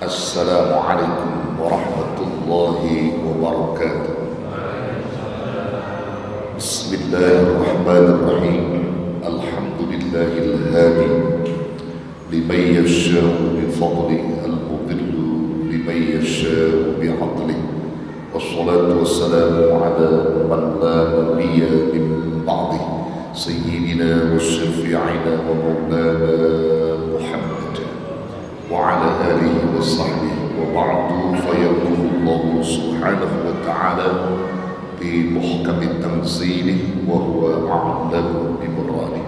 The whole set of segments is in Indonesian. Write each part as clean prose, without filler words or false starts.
Assalamualaikum warahmatullahi wabarakatuh. Bismillahirrahmanirrahim. Alhamdulillahil hadi liman yasha'u bi fadlihi al-mudillu liman yasha'u bi 'adlihi. Wassalatu wassalamu ala man la nabiyya min ba'dihi sayyidina wa syafi'ina wa maulana Muhammad وعلى آله وصحبه وبعد فيقول الله سبحانه وتعالى بمحكم تنزيله وهو أعلم بمراده.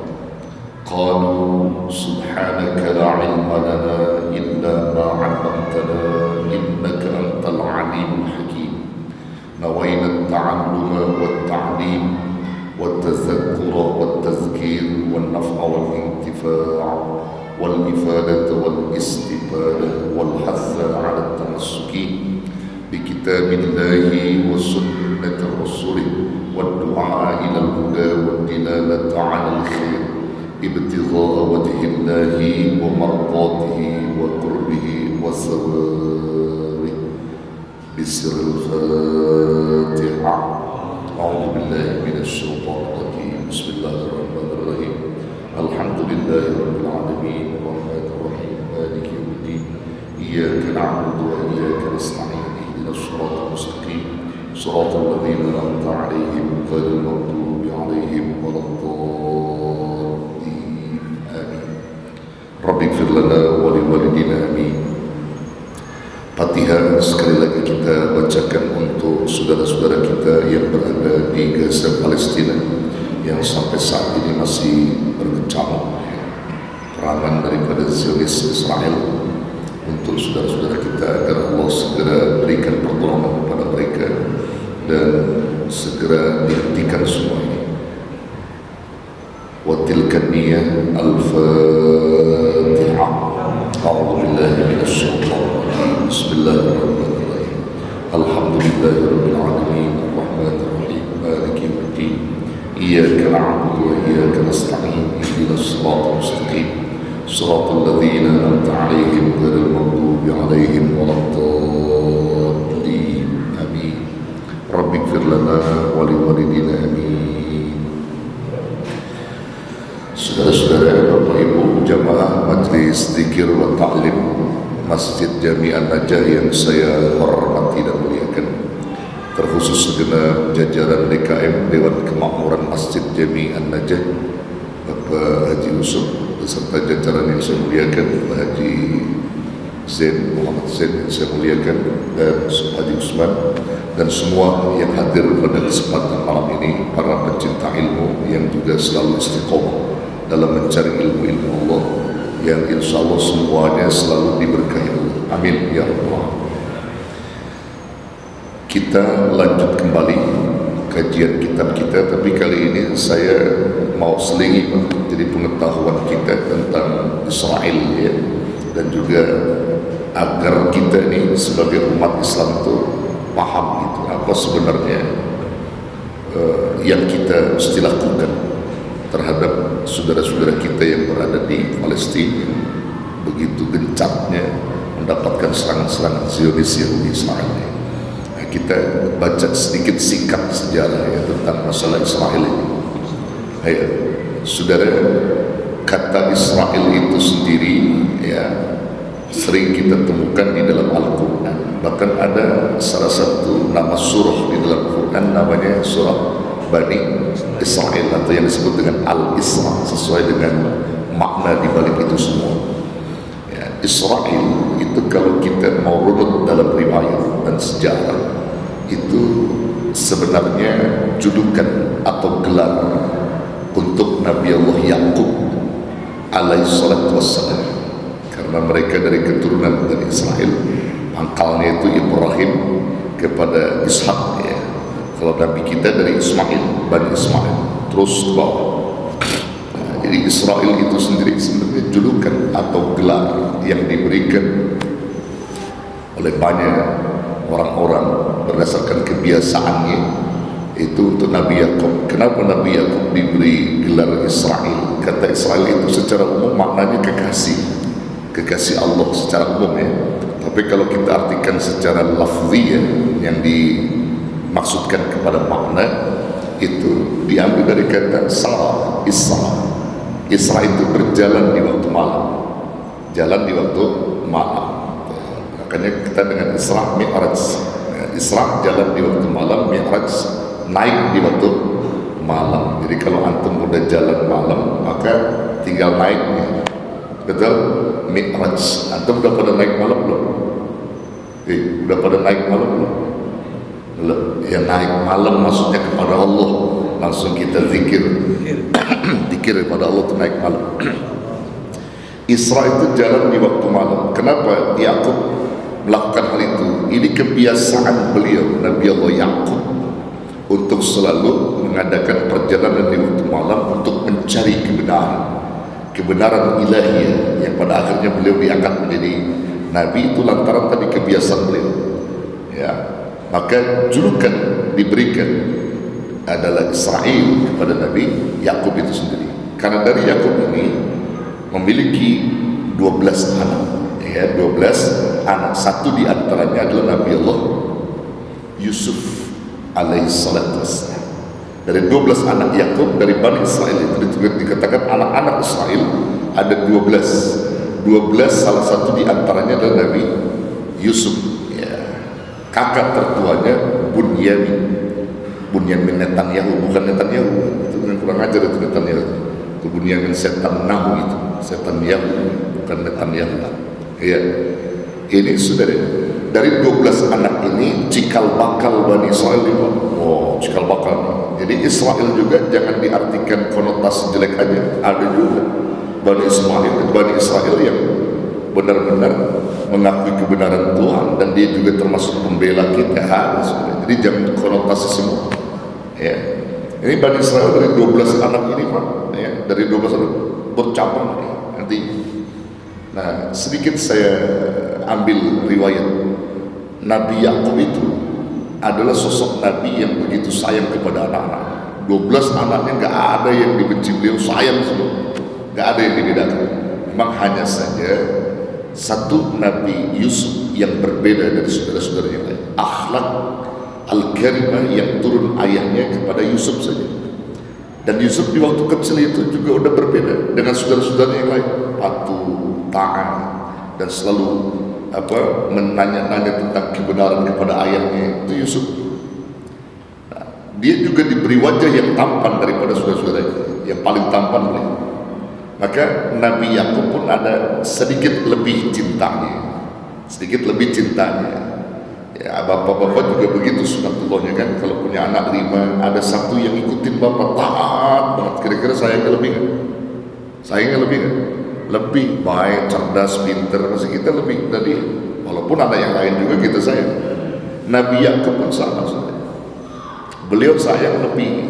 قالوا سبحانك لا علم لنا إلا ما علمتنا إنك أنت العليم الحكيم. نوينا التعلم والتعليم والتذكر والتذكير والنفع والانتفاع والإفادة والاستفادة والحث على التمسك بكتاب الله وسنة رسوله والدعاء إلى الهدى والدلالة على الخير ابتغاء وجه الله ومرضاته وقربه وثوابه. بسر الفاتحة. أعوذ بالله من الشيطان الرجيم. بسم الله الرحمن الرحيم. الحمد لله رب العالمين الرحمن الرحيم مالك يوم الدين إياك نعبد وإياك نستعين اهدنا الصراط المستقيم صراط الذين أنعمت عليهم غير المغضوب عليهم ولا الضالين آمين. رب اغفر لنا ولوالدينا آمين. Fatihah sekali lagi kita bacakan untuk saudara-saudara kita yang berada di Gaza, Palestina, yang sampai saat ini masih berkecamuk perangan daripada Zionis Israel, untuk saudara-saudara kita agar Allah segera berikan pertolongan kepada mereka dan segera dihentikan semua ini. Wa tilka niyyah al-Fatihah. A'udzu billahi minasy syaithanir rajim. Bismillahirrahmanirrahim. Alhamdulillahirabbil alamin arrahmanir rahim maliki yaumiddin. إياك نعبد وإياك نستعين اهدنا الصراط المستقيم صراط الذين أنعمت عليهم غير المغضوب عليهم ولا الضالين آمين. رب اغفر لنا ولوالدينا آمين. Saudara-saudara, Bapak Ibu jamaah Majelis Dzikir wa Ta'lim Masjid Jami An-Najah yang saya hormati dan muliakan, terkhusus segenap jajaran DKM Dewan Kemakmuran Masjid Jami An-Najah, Bapak Haji Yusuf beserta jajaran yang saya muliakan, Bapak Haji Zain, Muhammad Zain yang saya muliakan, dan Haji Usman, dan semua yang hadir pada kesempatan malam ini, para pencinta ilmu yang juga selalu istiqomah dalam mencari ilmu-ilmu Allah, yang insya Allah semuanya selalu diberkahi Allah. Amin ya Allah. Kita lanjut kembali kajian kitab kita, tapi kali ini saya mau selingi jadi pengetahuan kita tentang Israel ya, dan juga agar kita ini sebagai umat Islam itu paham gitu apa sebenarnya yang kita mesti lakukan terhadap saudara-saudara kita yang berada di Palestina yang begitu gencarnya mendapatkan serangan-serangan Zionis Yahudi Israel ini. Kita baca sedikit singkat sejarah ya tentang masalah Israel ini. Ayo, saudara, kata Israel itu sendiri ya sering kita temukan di dalam Al-Quran. Bahkan ada salah satu nama surah di dalam Quran namanya surah Bani Israel, atau yang disebut dengan Al-Isra, sesuai dengan makna di balik itu semua. Ya, Israel itu kalau kita mau runut dalam riwayat dan sejarah, itu sebenarnya julukan atau gelar untuk Nabi Allah Yaqub alaihi salatu wassalam, karena mereka dari keturunan dari Israel, pangkalnya itu Ibrahim kepada Ishak ya. Kalau Nabi kita dari Ismail, Bani Ismail, terus ke bawah. Nah, jadi Israel itu sendiri sebenarnya julukan atau gelar yang diberikan oleh banyak orang-orang berdasarkan kebiasaannya itu untuk Nabi Yaqub. Kenapa Nabi Yaqub diberi gelar Israel? Kata Israel itu secara umum maknanya kekasih Allah secara umum ya. Tapi kalau kita artikan secara lafziyah yang dimaksudkan kepada makna, itu diambil dari kata sara, isra. Isra itu berjalan di waktu malam, jalan di waktu malam. Makanya kita dengan Isra Mi'raj. Isra jalan di waktu malam, Mi'raj naik di waktu malam. Jadi kalau antum udah jalan malam, maka tinggal naik. Betul? Mi'raj. Antum udah pada naik malam belum? Udah pada naik malam belum? Belum. Ya naik malam maksudnya kepada Allah. Langsung kita zikir. Zikir kepada Allah itu naik malam. Isra itu jalan di waktu malam. Kenapa Yakub melakukan hal itu? Ini kebiasaan beliau, Nabi Allah Yakub, untuk selalu mengadakan perjalanan di waktu malam untuk mencari kebenaran ilahiyah yang pada akhirnya beliau diangkat menjadi Nabi. Itu lantaran tadi kebiasaan beliau. Ya, maka julukan diberikan adalah Israel kepada Nabi Yakub itu sendiri. Karena dari Yakub ini memiliki 12 anak, ya, 12 anak. Satu di antaranya adalah Nabi Allah Yusuf alaihissalatu wassalam. Dari 12 anak Yakub dari Bani Israel itu dikatakan anak-anak Israel ada 12. 12 salah satu di antaranya adalah Nabi Yusuf, ya. Kakak tertuanya Bunyamin Netanyahu, bukan Netanyahu, itu yang kurang ajar itu Netanyahu. Itu Bunyamin setan Nahu itu, setan Yahu, bukan Netanyahu. Iya. Ini saudara, dari 12 anak ini cikal bakal Bani Israel itu. Oh, cikal bakal. Jadi Israel juga jangan diartikan konotasi jelek aja. Ada juga Bani Israel yang benar-benar mengakui kebenaran Tuhan dan dia juga termasuk pembela kita. Jadi jangan konotasi semua. Ya. Ini Bani Israel dari 12 anak ini, Pak. Ya, dari 12 anak bercabang nanti. Nah, sedikit saya ambil riwayat. Nabi Yakub itu adalah sosok Nabi yang begitu sayang kepada anak-anak. 12 anaknya nggak ada yang dibenci beliau, sayang semua. Nggak ada yang dibedakan. Memang hanya saja satu Nabi Yusuf yang berbeda dari saudara-saudara yang lain. Akhlak Al-Karimah yang turun ayahnya kepada Yusuf saja. Dan Yusuf di waktu kecil itu juga udah berbeda dengan saudara-saudara yang lain. Patuh, taat, dan selalu menanya-nanya tentang kebenaran kepada ayahnya. Itu Yusuf. Nah, dia juga diberi wajah yang tampan daripada saudara-saudaranya, yang paling tampan beliau. Maka Nabi Yakub pun ada sedikit lebih cintanya. Ya, bapak-bapak juga begitu sunatullahnya kan. Kalau punya anak 5, ada satu yang ikutin bapak taat banget. Kira-kira sayangnya lebih kan? Sayangnya lebih kan? Lebih baik, cerdas, pinter, masih kita lebih dari. Walaupun ada yang lain juga kita sayang. Nabi Yakub pun sama saja. Beliau sayang lebih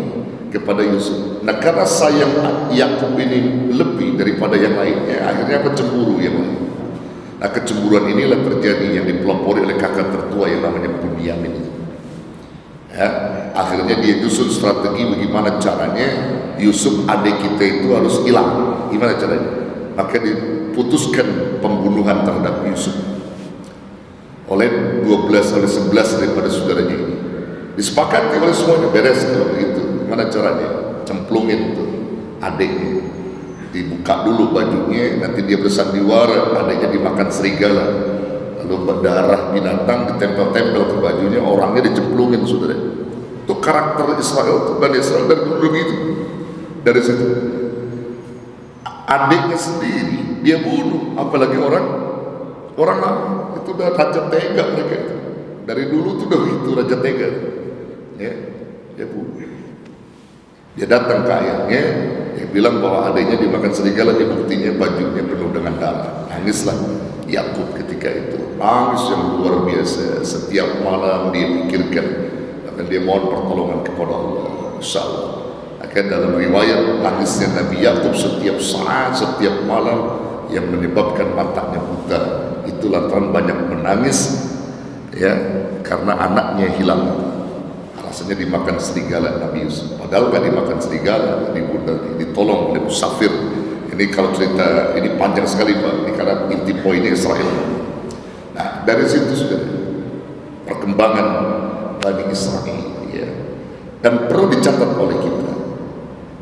kepada Yusuf. Nah, karena sayang Yakub ini lebih daripada yang lainnya, akhirnya cemburu yang lain. Nah, kecemburuan inilah terjadi yang dipelopori oleh kakak tertua yang namanya Bunyamin. Ya, akhirnya dia nyusun strategi bagaimana caranya Yusuf adik kita itu harus hilang. Gimana caranya? Maka diputuskan pembunuhan terhadap Yusuf oleh 11 daripada saudaranya ini. Disepakati oleh semuanya, beres kalau begitu. Gimana caranya? Cemplungin tuh adiknya, dibuka dulu bajunya, nanti dia bersandiwara, adiknya dimakan serigala, lalu darah binatang ditempel-tempel ke bajunya, orangnya dicemplungin, saudara. Itu karakter Israel, tuh Bani Israel dari dulu begitu. Dari situ adiknya sendiri dia bunuh, apalagi orang lain. Itu udah raja tega mereka itu. Dari dulu tuh udah begitu raja tega. Ya, dia bunuh. Dia datang ke ayahnya, dia bilang bahwa adiknya dimakan serigala, dia buktinya bajunya penuh dengan darah. Nangislah Yakub ketika itu, nangis yang luar biasa. Setiap malam dia pikirkan, bahkan dia mohon pertolongan kepada Allah. Insyaallah. Akan dalam riwayat nangisnya Nabi Yakub setiap saat, setiap malam yang menyebabkan matanya buta. Itu lantaran banyak menangis, ya, karena anaknya hilang. Alasannya dimakan serigala Nabi Yusuf. Padahal gak dimakan serigala, ditolong oleh musafir. Ini kalau cerita ini panjang sekali Pak, ini karena inti poinnya Israel. Nah, dari situ sudah perkembangan Bani Israel, ya. Dan perlu dicatat oleh kita,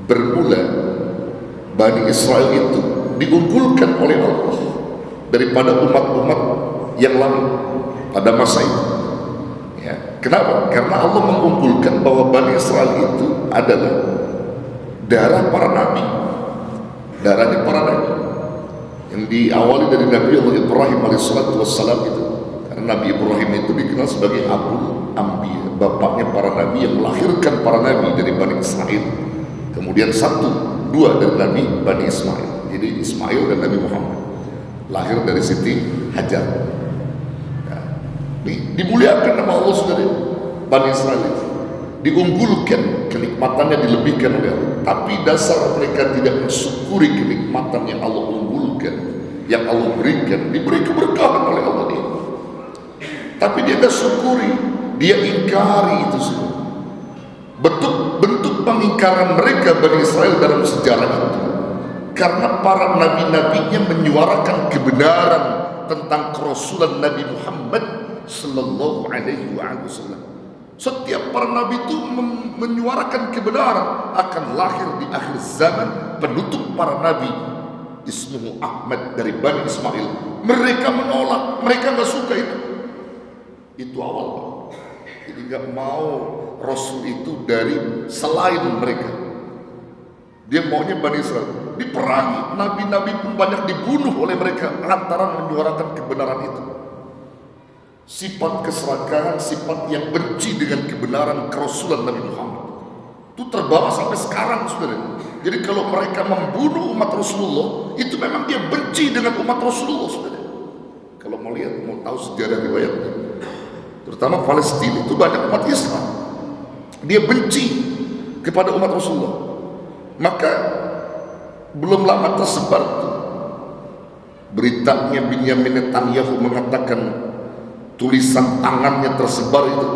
bermula Bani Israel itu diunggulkan oleh Allah daripada umat-umat yang lain pada masa itu, ya. Kenapa? Karena Allah mengunggulkan bahwa Bani Israel itu adalah darah para nabi, darahnya para nabi yang diawali dari Nabi Allah Ibrahim alaihissalatu wassalam itu. Karena Nabi Ibrahim itu dikenal sebagai Abul Anbiya, bapaknya para nabi yang melahirkan para nabi dari Bani Israel. Kemudian dua dari Nabi Bani Ismail, jadi Ismail dan Nabi Muhammad lahir dari Siti Hajar. Nah, dimuliakan nama Allah, saudara. Bani Israel itu diunggulkan, kenikmatannya dilebihkan oleh Allah. Tapi dasar mereka tidak mensyukuri kenikmatan yang Allah unggulkan, yang Allah berikan, diberi keberkahan oleh Allah dia. Tapi dia tidak syukuri, dia ingkari itu semua. Bentuk pengingkaran mereka Bani Israel dalam sejarah itu karena para nabi-nabinya menyuarakan kebenaran tentang kerasulan Nabi Muhammad sallallahu alaihi wasallam. Setiap para nabi itu menyuarakan kebenaran akan lahir di akhir zaman penutup para nabi, ismuhu Ahmad dari Bani Ismail. Mereka menolak, mereka nggak suka itu. Itu awal. Jadi nggak mau Rasul itu dari selain mereka. Dia maunya Bani Israel diperangi, nabi-nabi pun banyak dibunuh oleh mereka lantaran menyuarakan kebenaran itu. Sifat keserakahan, sifat yang benci dengan kebenaran kerasulan Nabi Muhammad itu terbawa sampai sekarang, saudara. Jadi kalau mereka membunuh umat Rasulullah, itu memang dia benci dengan umat Rasulullah, saudara. Kalau mau lihat, mau tahu sejarah riwayatnya, terutama Palestina itu banyak umat Islam, dia benci kepada umat Rasulullah. Maka belum lama tersebar tuh beritanya Benyamin Netanyahu mengatakan tulisan tangannya tersebar itu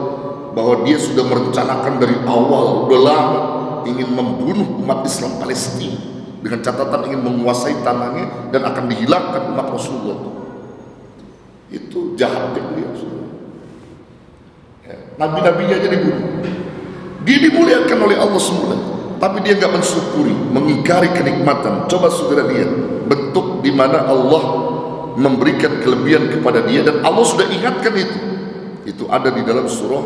bahwa dia sudah merencanakan dari awal, udah lama ingin membunuh umat Islam Palestina dengan catatan ingin menguasai tanahnya dan akan dihilangkan umat Rasulullah. Itu jahatnya beliau. Ya, nabi-nabinya aja dibunuh. Dia dimuliakan oleh Allah semula, tapi dia nggak mensyukuri, mengingkari kenikmatan. Coba saudara lihat bentuk di mana Allah memberikan kelebihan kepada dia, dan Allah sudah ingatkan itu. Itu ada di dalam surah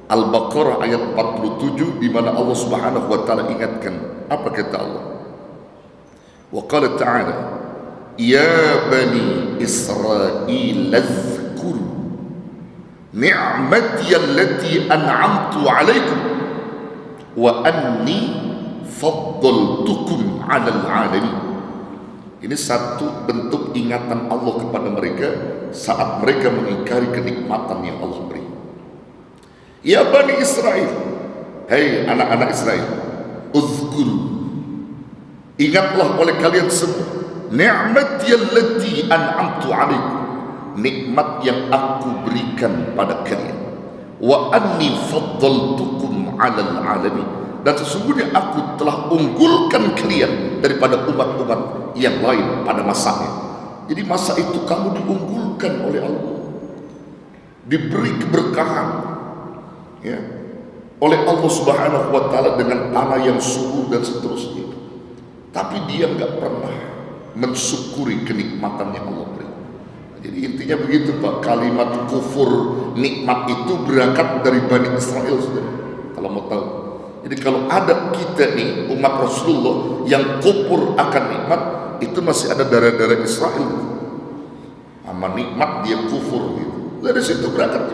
Al-Baqarah ayat 47 di mana Allah Subhanahu wa taala ingatkan. Apa kata Allah? Wa qala ta'ala, ya bani Israil azkuru ni'mati allati an'amtu 'alaikum wa anni faddaltukum 'alal 'alamin. Ini satu bentuk ingatan Allah kepada mereka saat mereka mengingkari kenikmatan yang Allah beri. Ya Bani Israel, hei anak-anak Israel, uzkuru, ingatlah oleh kalian semua ni'mati allati an'amtu 'alaikum, nikmat yang aku berikan pada kalian, wa anni faddaltukum 'alal 'alamin, dan sesungguhnya aku telah unggulkan kalian daripada umat-umat yang lain pada masanya. Jadi masa itu kamu diunggulkan oleh Allah, diberi keberkahan, ya, oleh Allah Subhanahu wa taala dengan tanah yang subur dan seterusnya. Tapi dia nggak pernah mensyukuri kenikmatan yang Allah beri. Jadi intinya begitu Pak, kalimat kufur nikmat itu berangkat dari Bani Israel, saudara. Kalau mau tahu. Jadi kalau ada kita nih umat Rasulullah yang kufur akan nikmat, itu masih ada darah-darah Israel. Sama nikmat dia kufur gitu. Dari situ berangkat.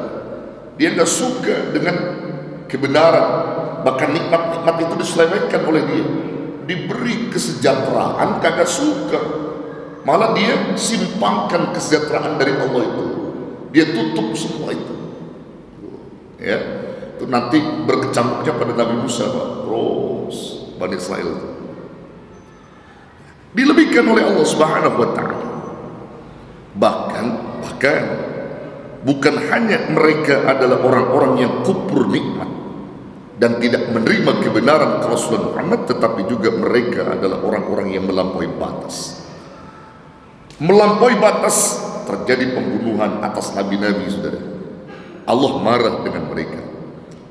Dia nggak suka dengan kebenaran, bahkan nikmat-nikmat itu diselewengkan oleh dia. Diberi kesejahteraan kagak suka, malah dia simpangkan kesejahteraan dari Allah itu. Dia tutup semua itu. Ya, itu nanti berkecamuknya pada Nabi Musa, Pak. Terus Bani Israel itu dilebihkan oleh Allah Subhanahu wa taala. Bahkan bukan hanya mereka adalah orang-orang yang kufur nikmat dan tidak menerima kebenaran Rasulullah Muhammad, tetapi juga mereka adalah orang-orang yang melampaui batas. Melampaui batas terjadi pembunuhan atas nabi-nabi, saudara. Allah marah dengan mereka.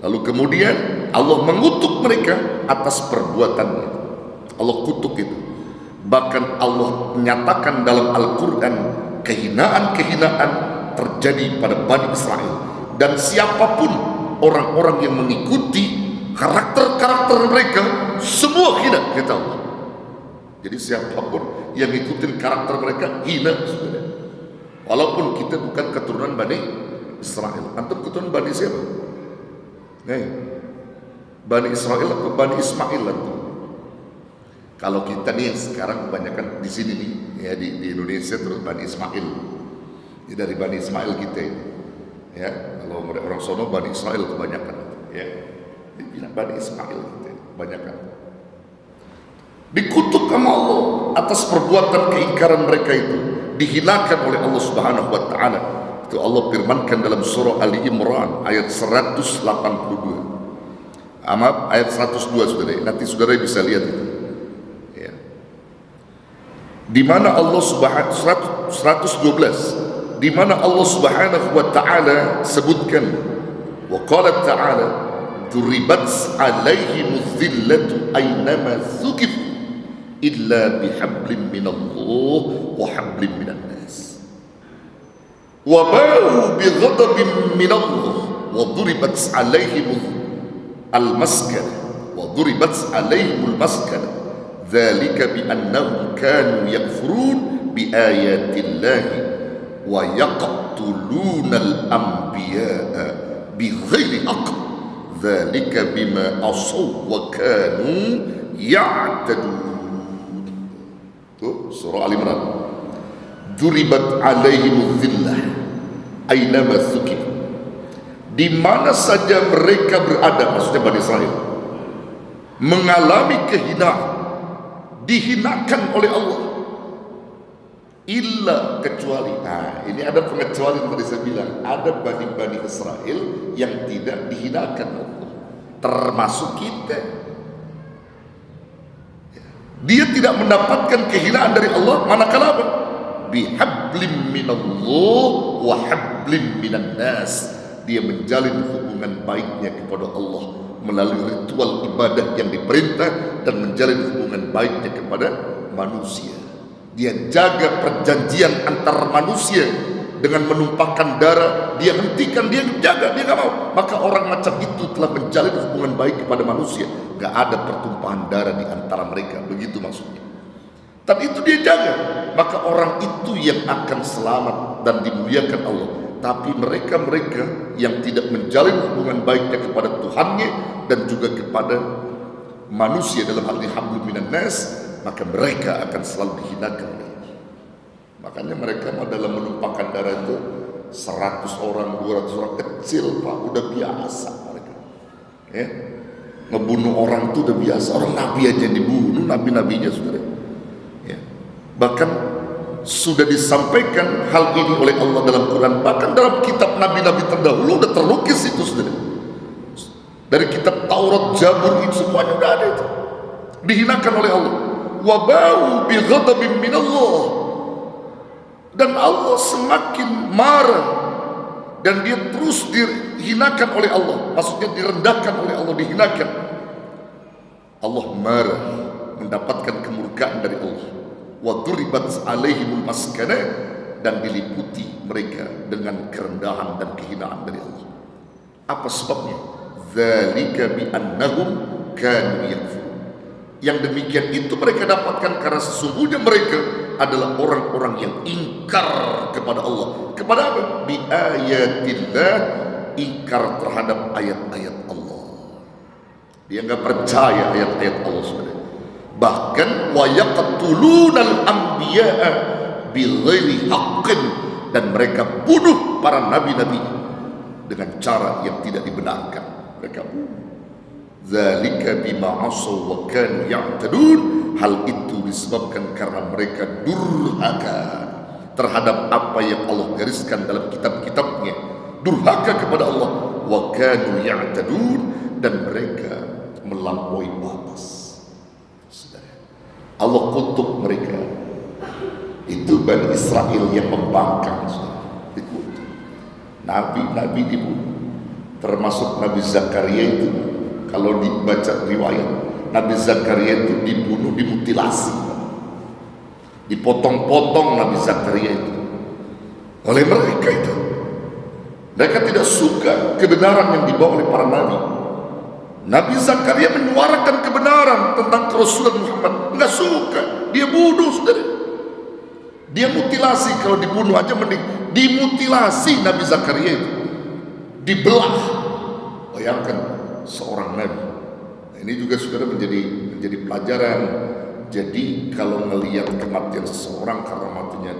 Lalu kemudian Allah mengutuk mereka atas perbuatannya. Allah kutuk itu. Bahkan Allah menyatakan dalam Al-Quran kehinaan-kehinaan terjadi pada Bani Israel. Dan siapapun orang-orang yang mengikuti karakter-karakter mereka, semua hina, kata Allah. Jadi siapapun yang ikutin karakter mereka hina, saudara. Walaupun kita bukan keturunan Bani Israel. Antum keturunan Bani siapa? Bani Israel atau Bani Ismail antum? Kalau kita nih yang sekarang kebanyakan di sini nih, ya di Indonesia terus Bani Ismail. Ya, dari Bani Ismail kita ini. Ya, kalau orang sono Bani Israel kebanyakan, ya. Dibilang Bani Ismail kita kebanyakan. Dikutuk sama Allah atas perbuatan keingkaran mereka itu, dihinakan oleh Allah Subhanahu wa taala. Itu Allah firmankan dalam surah Ali Imran ayat 182. Maaf, ayat 102, saudara. Nanti saudara bisa lihat itu. Ya. Di mana Allah Subhanahu 112, di mana Allah Subhanahu wa taala sebutkan, wa qala ta'ala duribat alaihimuz zillatu aynama thuqifu illa bihablin minallah wa hablin minan nas wa ba'u bighadabin minallah wa duribat alaihimul al-maskana wa duribat alaihimul maskana dzalika bi annahum kanu yakfurun bi ayatillahi wa yaqtulunal anbiya'a bighairi haqq dzalika bima asaw wa kanu ya'tadun. Tuh, surah Al-Imran. Duribat alaihimuz zillah aynama thukib. Di mana saja mereka berada, maksudnya Bani Israel, mengalami kehinaan, dihinakan oleh Allah. Illa, kecuali, nah ini ada pengecualian tadi saya bilang, ada Bani Israel yang tidak dihinakan Allah, termasuk kita. Dia tidak mendapatkan kehinaan dari Allah manakala apa? Bihablim minallah wa hablim minan nas. Dia menjalin hubungan baiknya kepada Allah melalui ritual ibadah yang diperintah dan menjalin hubungan baiknya kepada manusia. Dia jaga perjanjian antar manusia dengan menumpahkan darah, dia hentikan, dia jaga, dia gak mau. Maka orang macam itu telah menjalin hubungan baik kepada manusia. Gak ada pertumpahan darah di antara mereka, begitu maksudnya. Tapi itu dia jaga, maka orang itu yang akan selamat dan dimuliakan Allah. Tapi mereka-mereka yang tidak menjalin hubungan baiknya kepada Tuhannya dan juga kepada manusia, dalam hal ini hablum minan nas, maka mereka akan selalu dihinakan. Makanya mereka dalam menumpahkan darah itu 100 orang, 200 orang, kecil Pak, udah biasa mereka. Ya. Ngebunuh orang itu udah biasa. Orang nabi aja dibunuh, nabi-nabinya saudara. Ya. Bahkan sudah disampaikan hal ini oleh Allah dalam Quran. Bahkan dalam kitab nabi-nabi terdahulu udah terlukis itu saudara. Dari kitab Taurat, Zabur, itu semuanya udah ada itu. Dihinakan oleh Allah. Wa ba'u bi ghadabin minallah. Dan Allah semakin marah dan dia terus dihinakan oleh Allah, maksudnya direndahkan oleh Allah, dihinakan. Allah marah, mendapatkan kemurkaan dari Allah. Wa duribat alaihimul maskana, dan diliputi mereka dengan kerendahan dan kehinaan dari Allah. Apa sebabnya? Dzalika bi annahum kanu yakfurun. Yang demikian itu mereka dapatkan karena sesungguhnya mereka adalah orang-orang yang ingkar kepada Allah. Kepada apa? Bi ayatillah, ingkar terhadap ayat-ayat Allah. Dia enggak percaya ayat-ayat Allah saudara. Bahkan wa yaqtulunal anbiya'a bighairi haqqin, dan mereka bunuh para nabi-nabi dengan cara yang tidak dibenarkan. Mereka bunuh. Zalika bima asaw wa kanu ya'tadun. Hal itu disebabkan karena mereka durhaka terhadap apa yang Allah gariskan dalam kitab-kitabnya. Durhaka kepada Allah. Wa kanu ya'tadun, dan mereka melampaui batas. Allah kutuk mereka Itu Bani Israel yang membangkang. Nabi-nabi dibunuh, termasuk Nabi Zakaria itu. Kalau dibaca riwayat, Nabi Zakaria itu dibunuh, dimutilasi, dipotong-potong Nabi Zakaria itu oleh mereka itu. Mereka tidak suka kebenaran yang dibawa oleh para nabi. Nabi Zakaria menyuarakan kebenaran tentang Rasulullah Muhammad, enggak suka, dia bunuh, saudara. Dia mutilasi, kalau dibunuh aja mending dimutilasi. Nabi Zakaria itu dibelah. Bayangkan seorang nabi. Nah, ini juga saudara menjadi pelajaran. Jadi kalau melihat kematian seseorang karena matinya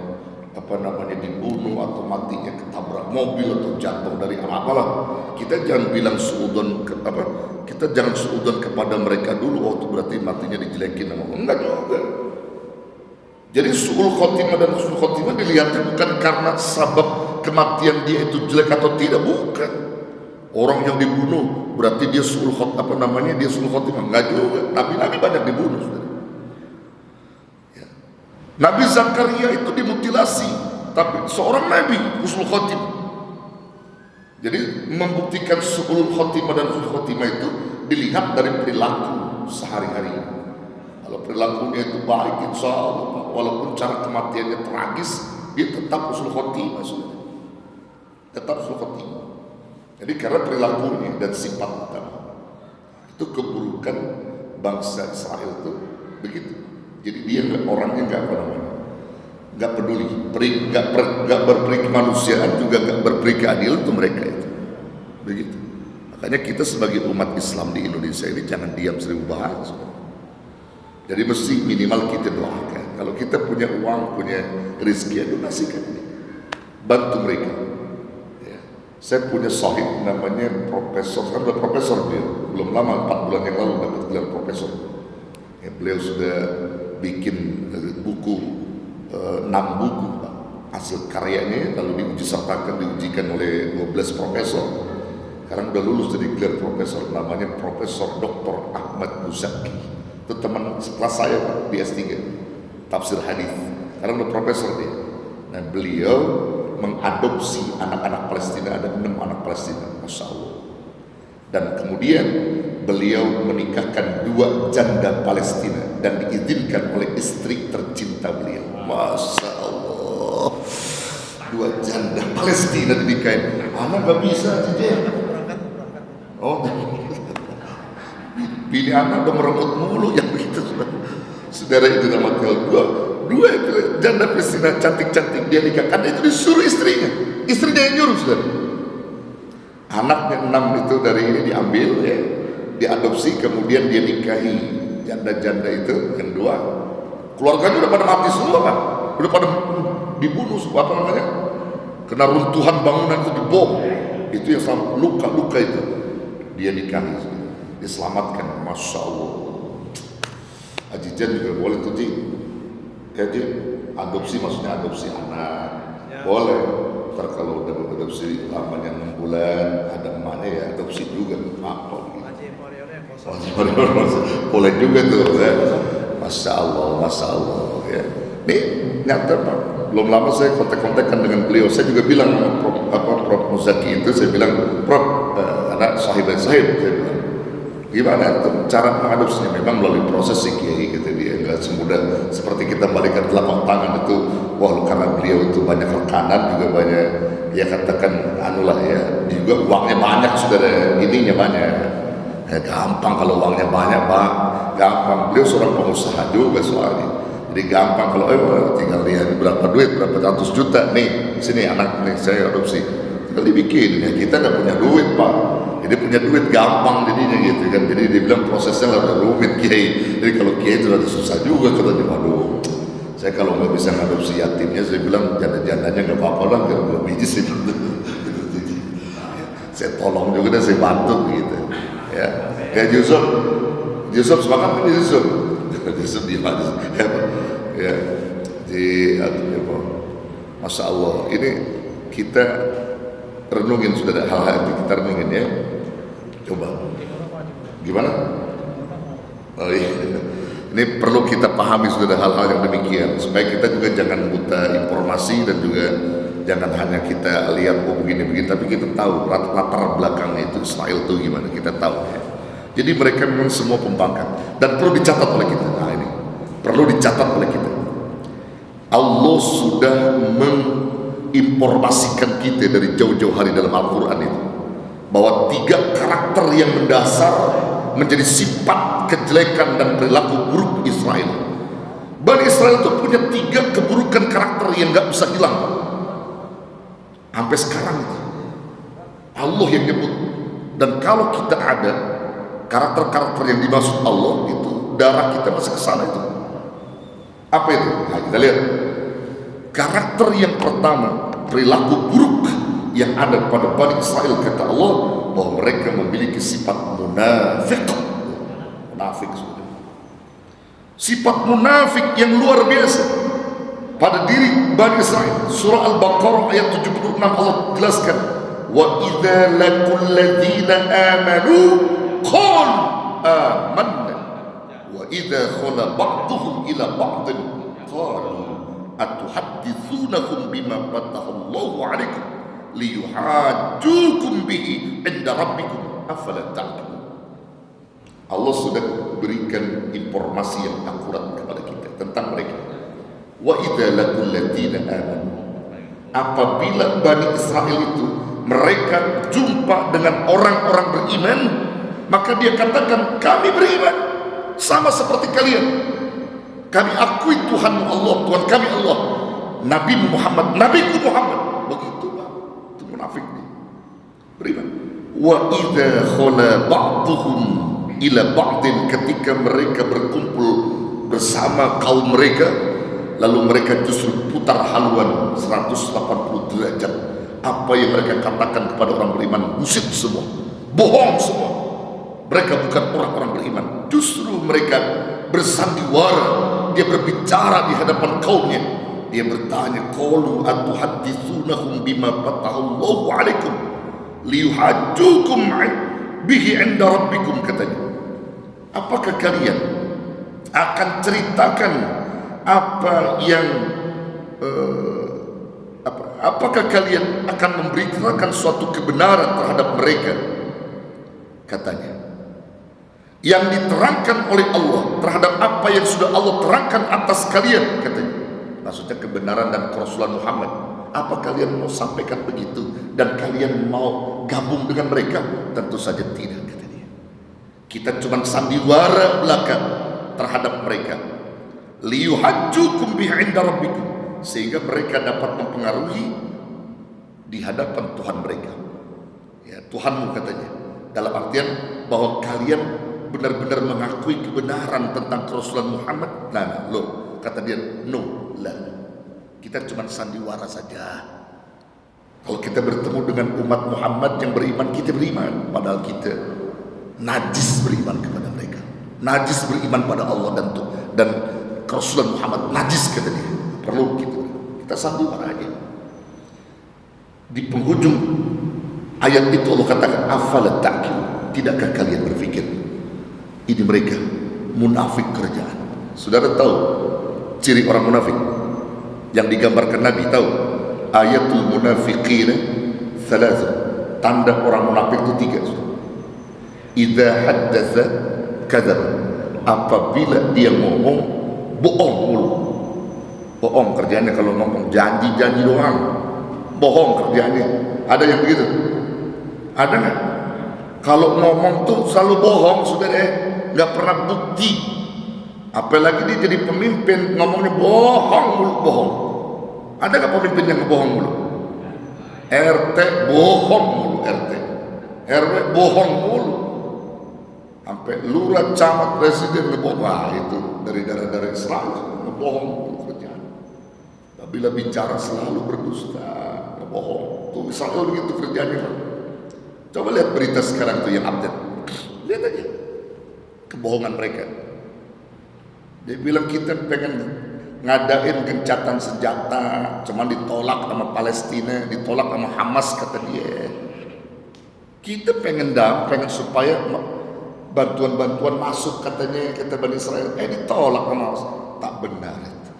dibunuh atau matinya ketabrak mobil atau jatuh dari apalah, kita jangan bilang suudon kita jangan suudon kepada mereka dulu, oh itu berarti matinya dijelekin sama Allah. Enggak juga. Jadi suul khotimah dan husnul khotimah dilihatnya bukan karena sebab kematian dia itu jelek atau tidak, bukan. Orang yang dibunuh berarti dia suul khotimah, dia suul khotimah, enggak juga. Nabi-nabi banyak dibunuh, saudara. Nabi Zakaria itu dimutilasi, tapi seorang nabi husnul khotimah. Jadi membuktikan suul khotimah dan husnul khotimah itu dilihat dari perilaku sehari-hari. Kalau perilakunya itu baik, insya Allah, walaupun cara kematiannya tragis, dia tetap husnul khotimah, tetap husnul khotimah. Jadi karena perilakunya dan sifat utama itu, keburukan bangsa Israel itu begitu. Jadi dia orangnya nggak peduli, nggak berperi kemanusiaan, juga nggak berperi keadilan untuk mereka itu. Begitu. Makanya kita sebagai umat Islam di Indonesia ini jangan diam 1000 bahasa. Jadi mesti minimal kita doakan. Kalau kita punya uang, punya rezeki, donasikan ini, bantu mereka. Ya. Saya punya sahib namanya profesor, kan udah profesor dia, belum lama 4 bulan yang lalu dapat gelar profesor. Ya, beliau sudah bikin buku 6 buku, Pak. Hasil karyanya lalu diujikan oleh 12 profesor. Sekarang udah lulus dari gelar profesor, namanya Profesor Dr. Ahmad Muzaki. Itu teman sekelas saya, Pak, di S3 tafsir hadis. Sekarang udah profesor dia. Nah, beliau mengadopsi anak-anak Palestina, ada 6 anak Palestina, Masya Allah. Dan kemudian beliau menikahkan 2 janda Palestina dan diizinkan oleh istri tercinta beliau. Masya Allah, 2 janda Palestina dinikahin. Anak gak bisa aja. Oh, bini anak udah merenggut mulu yang begitu. Saudara itu nama dua janda Palestina cantik-cantik dia nikahkan, itu disuruh istrinya yang nyuruh, saudara. Anaknya 6 itu dari ini diambil, ya, diadopsi, kemudian dia nikahi janda-janda itu. Yang 2 keluarganya udah pada mati semua, Pak, udah pada dibunuh, kena runtuhan bangunan itu, dibom. Itu yang sama luka-luka itu dia nikahi, diselamatkan. Masya Allah. Haji Jan juga boleh tuh, Ji. Jadi adopsi, maksudnya adopsi anak ya. Boleh. Ntar kalau udah adopsi lamanya 6 bulan, ada emaknya ya adopsi juga. Apa gitu. Boleh juga tuh, ya. Masya Allah, ya. Nih nyata, Pak. Belum lama saya kontak-kontakkan dengan beliau. Saya juga bilang Prof Muzaki itu, saya bilang, Prof, anak sahib, saya bilang, gimana tuh cara mengadopsinya? Memang melalui proses sih, Kiai, gitu dia. Enggak semudah seperti kita balikan telapak tangan itu. Wah, karena beliau itu banyak rekanan, juga banyak, ya katakan anulah ya, juga uangnya banyak, saudara, ininya banyak. Ya, gampang kalau uangnya banyak, Pak, gampang. Beliau seorang pengusaha juga soalnya, jadi gampang kalau tinggal lihat berapa duit, berapa ratus juta nih, sini anak nih saya adopsi, tinggal dibikin. Ya, kita nggak punya duit, Pak. Jadi punya duit gampang jadinya gitu kan. Jadi dia bilang prosesnya lebih rumit, Kiai. Jadi kalau Kiai itu ada susah juga, katanya. Waduh, saya kalau nggak bisa ngadopsi yatimnya, saya bilang janda-jandanya nggak apa-apa lah, kalau biji sih. Saya tolong juga dan saya bantu gitu. Ya, kayak Yusuf semangat kan Yusuf di mana? Ya, apa? Masya Allah, ini kita renungin, sudah ada hal-hal yang kita renungin, ya. Coba gimana? Oh iya, Ini perlu kita pahami sudah hal-hal yang demikian supaya kita juga jangan buta informasi dan juga jangan hanya kita lihat begini-begini, tapi kita tahu latar belakangnya itu Israel itu gimana, kita tahu ya. Jadi mereka memang semua pembangkang dan perlu dicatat oleh kita. Nah ini perlu dicatat oleh kita. Allah sudah menginformasikan kita dari jauh-jauh hari dalam Al-Quran itu bahwa 3 karakter yang mendasar menjadi sifat kejelekan dan perilaku buruk Israel. Bani Israel itu punya 3 keburukan karakter yang gak bisa hilang sampai sekarang itu. Allah yang nyebut. Dan kalau kita ada karakter-karakter yang dimaksud Allah itu, darah kita masih ke sana itu. Apa itu? Nah, kita lihat karakter yang pertama, perilaku buruk yang ada pada Bani Israel, kata Allah bahwa mereka memiliki sifat munafik. Sifat munafik yang luar biasa pada diri Bani Israel. Surah Al-Baqarah ayat 76 Allah jelaskan, wa idza laqul ladzina amanu qalu amanna wa idza khala ba'dhum ila ba'din qalu atuhadditsunahum bima fatahallahu 'alaikum liyuhajjukum bihi 'inda rabbikum afala ta'qilun. Allah sudah berikan informasi yang akurat kepada kita tentang mereka. Wa idza laqul ladzina amanu, apabila Bani Israel itu mereka jumpa dengan orang-orang beriman, maka dia katakan kami beriman sama seperti kalian, kami akui Tuhan Allah, Tuhan kami Allah, Nabi Muhammad, Nabiku Muhammad. Begitu Pak, itu munafik nih, beriman. Wa idza khala ba'dhum ila ba'din, ketika mereka berkumpul bersama kaum mereka, lalu mereka justru putar haluan 180 derajat. Apa yang mereka katakan kepada orang beriman bullshit semua, bohong semua. Mereka bukan orang-orang beriman, justru mereka bersandiwara. Dia berbicara di hadapan kaumnya, dia bertanya, qalu atuhadditsunahum bima fatahallahu 'alaikum liyuhajjukum bihi 'inda rabbikum, katanya. Apakah kalian akan ceritakan apa yang apakah kalian akan memberitakan suatu kebenaran terhadap mereka, katanya, yang diterangkan oleh Allah terhadap apa yang sudah Allah terangkan atas kalian, katanya. Maksudnya kebenaran dan kerasulan Muhammad. Apa kalian mau sampaikan begitu dan kalian mau gabung dengan mereka? Tentu saja tidak, kata dia. Kita cuma sandiwara belaka terhadap mereka. Liyuhajjukum bihi 'inda rabbikum, sehingga mereka dapat mempengaruhi di hadapan Tuhan mereka. Ya, Tuhanmu, katanya. Dalam artian bahwa kalian benar-benar mengakui kebenaran tentang kerasulan Muhammad. Nah, loh, kata dia, no, lah. Kita cuma sandiwara saja. Kalau kita bertemu dengan umat Muhammad yang beriman, kita beriman, padahal kita najis beriman kepada mereka. Najis beriman pada Allah dan kerasulan Muhammad, najis, kata dia. Perlu kita sandiwara aja. Di penghujung ayat itu Allah katakan, afala ta'qilun, tidakkah kalian berpikir? Ini mereka munafik kerjaan. Saudara tahu ciri orang munafik yang digambarkan Nabi? Tahu ayatul munafiqina thalatha, tanda orang munafik itu 3. Idza haddatsa kadzab, apabila dia ngomong bohong mulu. Bohong kerjanya, kalau ngomong janji-janji doang, bohong kerjanya. Ada yang begitu? Ada nggak? Kalau ngomong tuh selalu bohong, saudara, nggak pernah bukti. Apalagi dia jadi pemimpin, ngomongnya bohong mulu, bohong. Ada nggak pemimpin yang bohong mulu? RT bohong mulu, RT, RW bohong mulu, sampai lurah, camat, presiden ngebohong. Wah, itu dari daerah-daerah Islam ngebohong mulu kerjaan. Bila bicara selalu berdusta, ngebohong. Tuh Israel begitu kerjanya. Coba lihat berita sekarang tuh yang update, lihat aja kebohongan mereka. Dia bilang kita pengen ngadain gencatan senjata, cuman ditolak sama Palestina, ditolak sama Hamas, kata dia. Kita pengen supaya bantuan-bantuan masuk katanya, kata Bani Israel, ditolak sama Allah. Tak benar itu.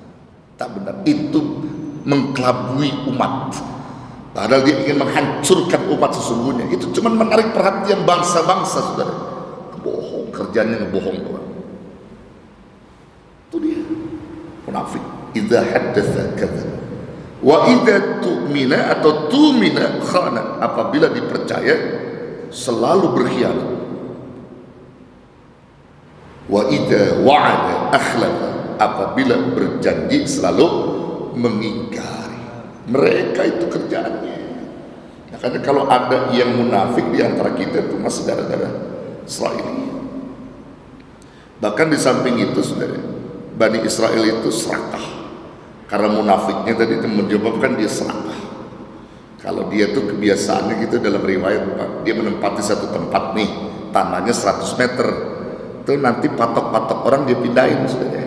Tak benar. Itu mengkelabui umat. Padahal dia ingin menghancurkan umat sesungguhnya. Itu cuma menarik perhatian bangsa-bangsa, saudara. Bohong, kerjanya ngebohong doang. Itu dia munafik. Idza haddatsa kadzdzab wa idza tu'mina atau tumina khana, apabila dipercaya selalu berkhianat. Wa idza wa'ada akhlafa, apabila berjanji selalu mengingkari. Mereka itu kerjaannya. Makanya kalau ada yang munafik di antara kita itu masih darah-darah Israel. Bahkan di samping itu, saudara, Bani Israel itu serakah. Karena munafiknya tadi itu menyebabkan dia serakah. Kalau dia tuh kebiasaannya gitu, dalam riwayat dia menempati satu tempat nih, tanahnya 100 meter, itu nanti patok-patok orang dia pindahin, saudara.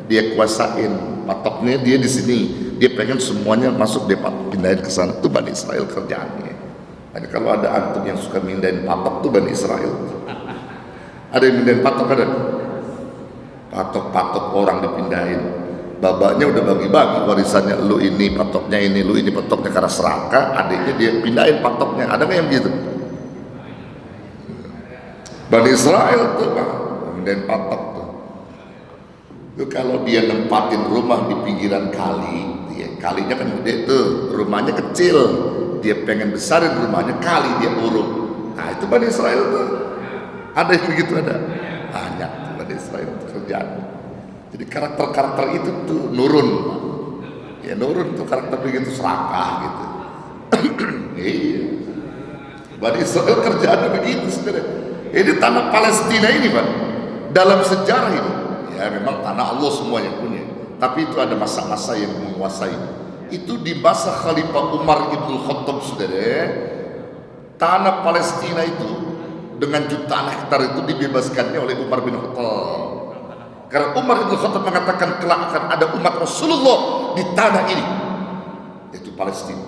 Dia kuasain patoknya, dia di sini, dia pengen semuanya masuk, dia pindahin ke sana. Itu Bani Israel kerjaannya. Jadi kalau ada antum yang suka mindahin patok tuh Bani Israel. Ada yang mindahin patok, ada patok-patok orang dipindahin. Babaknya udah bagi-bagi warisannya, lu ini patoknya ini, lu ini patoknya, karena serakah adiknya dia pindahin patoknya. Ada nggak yang gitu? Bani Israel tuh Pak, pindahin patok tuh. Itu kalau dia nempatin rumah di pinggiran kali, kalinya kan gede tuh, rumahnya kecil, dia pengen besarin rumahnya, kali dia uruk. Nah itu Bani Israel tuh. Ada yang begitu, ada banyak tuh Bani Israel tuh kerjaan. Jadi karakter-karakter itu tuh nurun, ya nurun tuh karakter begitu, serakah gitu. Iya, Bani Israel kerjaannya begitu, saudara. Ini tanah Palestina ini, Pak, dalam sejarah ini, ya memang tanah Allah semuanya punya, tapi itu ada masa-masa yang menguasai. Itu di masa Khalifah Umar Ibn Khattab, saudara, tanah Palestina itu dengan jutaan hektar itu dibebaskannya oleh Umar bin Khattab. Karena Umar bin Khattab mengatakan kelak akan ada umat Rasulullah di tanah ini, yaitu Palestina.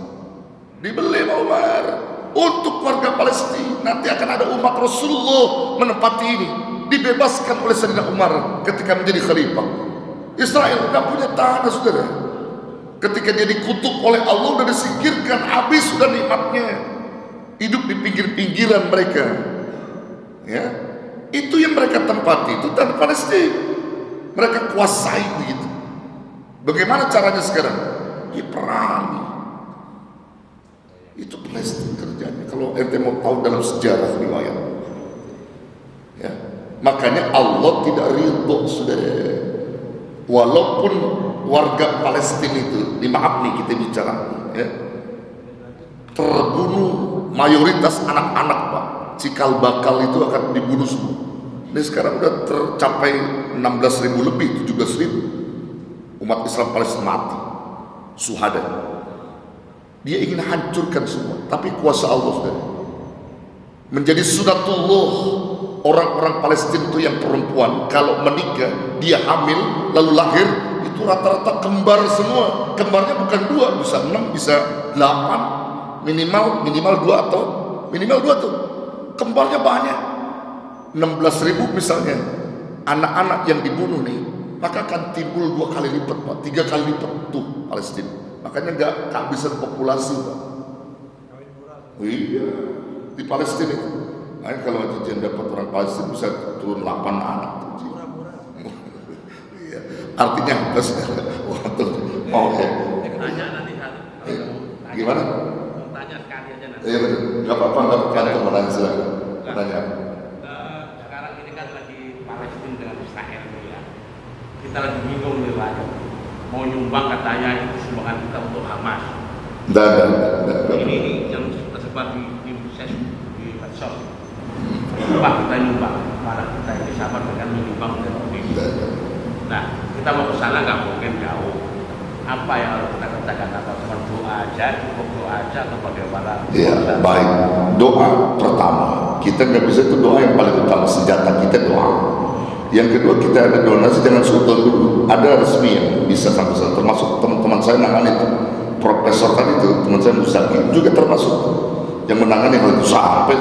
Dibeli sama Umar untuk warga Palestina. Nanti akan ada umat Rasulullah menempati ini. Dibebaskan oleh Sayyidina Umar ketika menjadi khalifah. Israel tidak punya tanah, saudara. Ketika dia dikutuk oleh Allah, sudah disingkirkan, habis sudah nikmatnya. Hidup di pinggir-pinggiran mereka. Ya, itu yang mereka tempati, itu tanah Palestina. Mereka kuasai begitu. Bagaimana caranya sekarang? Diperangi. Itu Palestina kerjanya. Kalau ente mau tahu dalam sejarah riwayat, ya, makanya Allah tidak ridho, saudara. Walaupun warga Palestina itu, maaf nih kita bicara, ya, terbunuh mayoritas anak-anak, Pak. Cikal bakal itu akan dibunuh semua. Ini sekarang udah tercapai 16.000 lebih, 17.000 umat Islam Palestina mati, syuhada. Dia ingin hancurkan semua, tapi kuasa Allah, saudara. Menjadi sunatullah, orang-orang Palestina itu yang perempuan kalau menikah, dia hamil lalu lahir, itu rata-rata kembar semua. Kembarnya bukan 2, bisa 6, bisa 8, minimal 2 atau minimal 2 tuh. Kembarnya banyak. 16.000 misalnya anak-anak yang dibunuh nih, maka akan timbul 2 kali lipat, Pak, 3 kali lipat tuh Palestina. Makanya nggak kehabisan populasi, Pak. Oh, iya, di Palestina itu. Nah, kalau jajan dapat orang Palestina bisa turun 8 anak. Iya, artinya apa, saudara? Waktu mau ya. Tanya nanti satu. Gimana? Tanya sekali aja nanti. Iya, nggak apa-apa, nggak apa-apa, menanya silakan. Tanya. Sekarang ini kan lagi Palestina dengan Israel, ya. Kita lagi bingung nih, Pak. Mau nyumbang katanya itu sumbangan kita untuk Hamas. Ini yang tersebar di medsos. Pak, kita nyumbang, para kita ini sama dengan menyumbang Indonesia. Nah, kita mau ke sana nggak mungkin jauh. Apa yang harus kita kerjakan? Atau cuma doa aja, cukup doa aja, atau bagaimana? Ya, baik. Doa pertama, kita nggak bisa, itu doa yang paling utama, senjata kita doa. Yang kedua, kita ada donasi, jangan sultan dulu. Ada resmi yang bisa sampai sana, termasuk teman-teman saya menangani itu. Profesor tadi itu, teman saya Muzaki juga termasuk yang menangani hal itu sampai.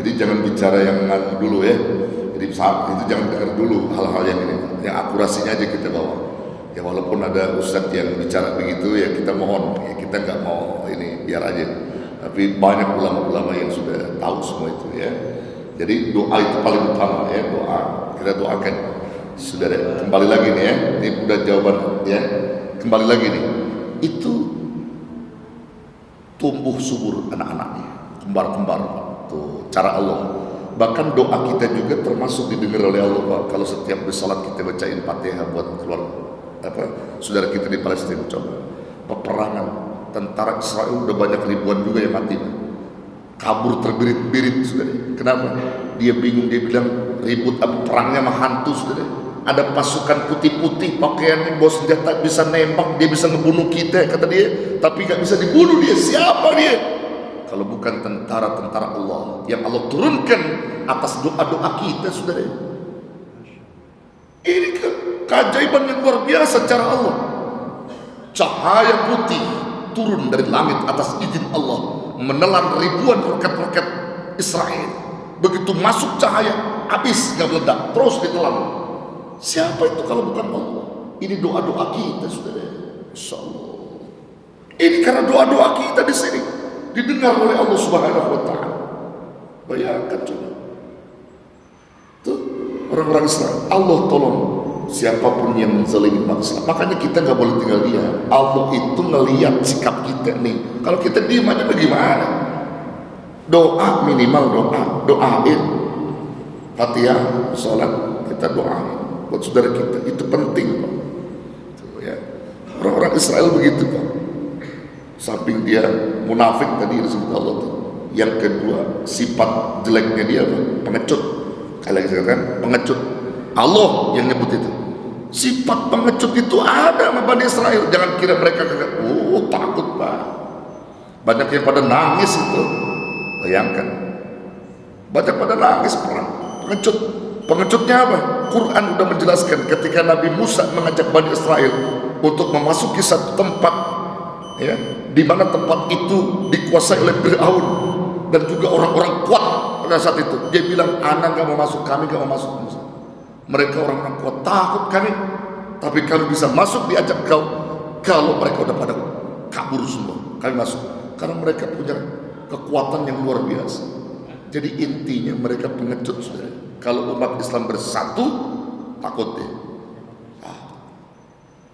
Jadi jangan bicara yang dulu ya. Jadi saat itu jangan dengar dulu hal-hal yang ini, yang akurasinya aja kita bawa. Ya walaupun ada ustadz yang bicara begitu ya kita mohon, ya kita nggak mau ini biar aja. Tapi banyak ulama-ulama yang sudah tahu semua itu ya. Jadi doa itu paling utama ya, doa. Kita doakan. Saudara, kembali lagi nih ya. Ini udah jawaban ya. Kembali lagi nih. Itu tumbuh subur anak-anaknya, kembar-kembar. Tuh cara Allah. Bahkan doa kita juga termasuk didengar oleh Allah, Pak. Kalau setiap bersalat kita bacain Fatihah buat keluar saudara kita di Palestina. Coba peperangan tentara Israel udah banyak ribuan juga yang mati, kabur terbirit-birit, saudara. Kenapa? Dia bingung, dia bilang ribut perangnya mah hantu, saudara. Ada pasukan putih-putih pakaiannya bawa senjata, bisa nembak, dia bisa ngebunuh kita, kata dia, tapi gak bisa dibunuh dia. Siapa dia? Kalau bukan tentara-tentara Allah yang Allah turunkan atas doa-doa kita, saudara. Ini keajaiban yang luar biasa cara Allah. Cahaya putih turun dari langit atas izin Allah, menelan ribuan roket-roket Israel. Begitu masuk cahaya, habis, nggak meledak, terus ditelan. Siapa itu kalau bukan Allah? Ini doa-doa kita, saudara. Insya Allah. Ini karena doa-doa kita di sini didengar oleh Allah Subhanahu wa Ta'ala. Bayangkan coba. Tuh orang-orang Islam, Allah tolong siapapun yang menzalimi umat Islam. Makanya kita nggak boleh tinggal diam. Allah itu ngelihat sikap kita nih. Kalau kita diam aja bagaimana? Doa minimal doain. Fatihah, sholat kita doain buat saudara kita. Itu penting, Pak. Tuh, ya. Orang-orang Israel begitu, Pak. Samping dia munafik tadi disebut Allah tuh. Yang kedua, sifat jeleknya dia apa? Pengecut. Kalian katakan pengecut. Allah yang nyebut itu. Sifat pengecut itu ada sama Bani Israel. Jangan kira mereka takut, Pak. Banyak yang pada nangis itu. Bayangkan. Banyak pada nangis perang. Pengecut. Pengecutnya apa? Quran udah menjelaskan ketika Nabi Musa mengajak Bani Israel untuk memasuki satu tempat, ya, di mana tempat itu dikuasai oleh Fir'aun dan juga orang-orang kuat pada saat itu. Dia bilang, anak gak mau masuk, kami gak mau masuk. Mereka orang-orang kuat, takut kami, tapi kami bisa masuk diajak kau. Kalau mereka udah pada kabur semua, kami masuk. Karena mereka punya kekuatan yang luar biasa. Jadi intinya mereka pengecut, saudara. Kalau umat Islam bersatu, takut deh.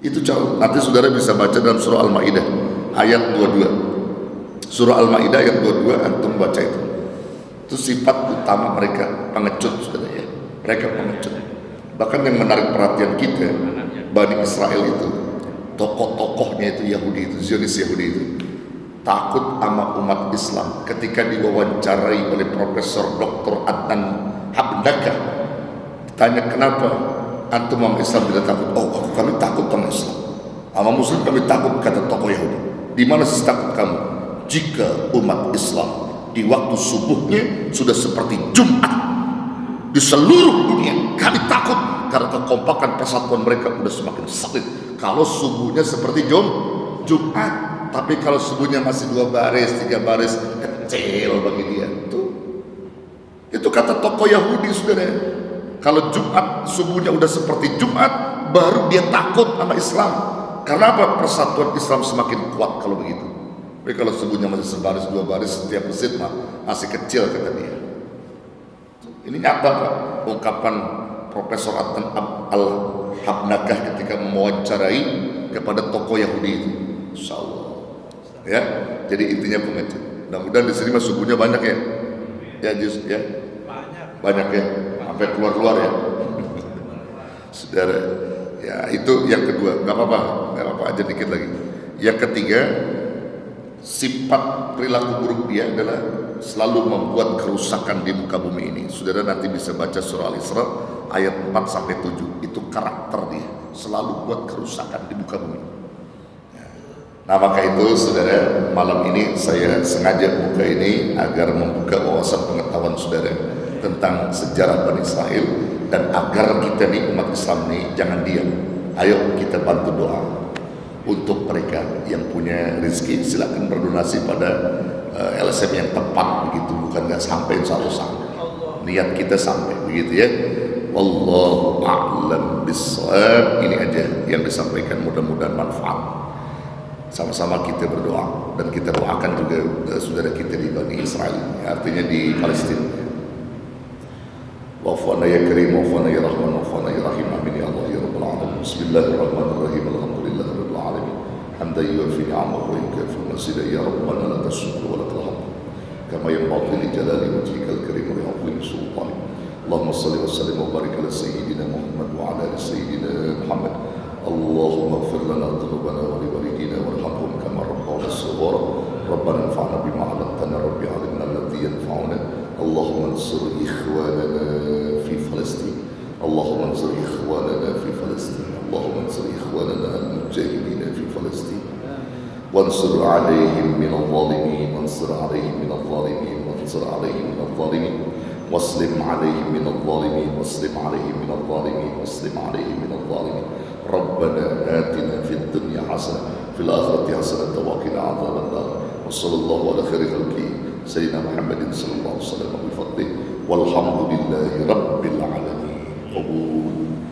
Itu cara. Nanti saudara bisa baca dalam surah Al-Maidah ayat 22. Surah Al-Maidah ayat 22, antum baca itu. Itu sifat utama mereka, pengecut, saudara ya. Mereka pengecut. Bahkan yang menarik perhatian kita, Bani Israel itu, tokoh-tokohnya itu Yahudi, itu Zionis Yahudi itu, takut sama umat Islam. Ketika diwawancarai oleh Profesor Dr. Adnan Habnaka, tanya kenapa antum sama Islam tidak takut? Oh, kami takut sama Islam, sama Muslim kami takut, kata tokoh Yahudi. Di mana sih takut kamu? Jika umat Islam di waktu subuhnya sudah seperti Jumat di seluruh dunia, kami takut karena kekompakan persatuan mereka sudah semakin solid. Kalau subuhnya seperti Jumat, tapi kalau subuhnya masih 2 baris, 3 baris, kecil bagi dia. Itu kata tokoh Yahudi, saudara. Kalau Jumat subuhnya udah seperti Jumat, baru dia takut sama Islam. Karena apa? Persatuan Islam semakin kuat kalau begitu. Tapi kalau subuhnya masih sebaris 2 baris, setiap masjid masih kecil, kata dia. Ini nyata, Pak, ungkapan Profesor Adnan Al-Habnakah ketika mewawancarai kepada tokoh Yahudi itu. Insyaallah. Ya, jadi intinya pengecut. Mudah-mudahan di sini mas subuhnya banyak ya. Ya, just ya. Banyak ya, sampai keluar-keluar ya. Saudara, ya itu yang kedua. Nggak apa-apa aja dikit lagi. Yang ketiga, sifat perilaku buruk dia adalah selalu membuat kerusakan di muka bumi ini. Saudara nanti bisa baca surah Al-Isra ayat 4-7. Itu karakter dia, selalu buat kerusakan di muka bumi. Nah, maka itu saudara, malam ini saya sengaja buka ini agar membuka wawasan pengetahuan saudara tentang sejarah Bani Israel, dan agar kita nih umat Islam nih jangan diam. Ayo kita bantu doa untuk mereka yang punya rezeki. Silakan berdonasi pada LSM yang tepat begitu. itu bukan nggak sampai, insya Allah sampai. Niat kita sampai, begitu ya. Wallahu a'lam bissawab. Ini aja yang disampaikan, mudah-mudahan manfaat. Sama-sama kita berdoa dan kita doakan juga saudara kita di Bani Israel, artinya di Palestina. Wa'fana ya Karim, wa'fana ya Rahman, wa'fana ya Rahim, amin ya Allah ya Rabbal Alamin. Bismillahirrahmanirrahim, alhamdulillah Rabbil Alamin. Hamdan yuafi ni'amahu wa yukafi mazida, ya Rabbana lakal syukru wa lakal hamd kama yanbaghi li jalali wajhikal karim wa li 'azimi sultanik. Allahumma salli wa sallim wa barik ala sayyidina Muhammad wa ala ali sayyidina Muhammad. Allahumma ighfir lana dhunubana wa li walidina warhamhum kama rabbawna shighara. Rabbana anfa'na bima 'allamtana, rabbi 'allimna alladhi yanfa'una. Allahumma ansur ikhwanana fi Palestin. Allahumma ansur ikhwanana fi Palestin. Allahumma ansur ikhwanana al-mujahidin fi Palestin. وانصر عليهم من الظالمين، وانصر عليهم من الظالمين، وانصر عليهم من الظالمين، واسلم عليهم من الظالمين، واسلم عليهم من الظالمين، واسلم عليهم من الظالمين. ربنا آتنا في الدنيا حسنة في الآخرة حسنة وقنا عذاب النار. وصلى الله على خير خلقه سيدنا محمد صلى الله عليه وسلم بفضله، والحمد لله رب العالمين.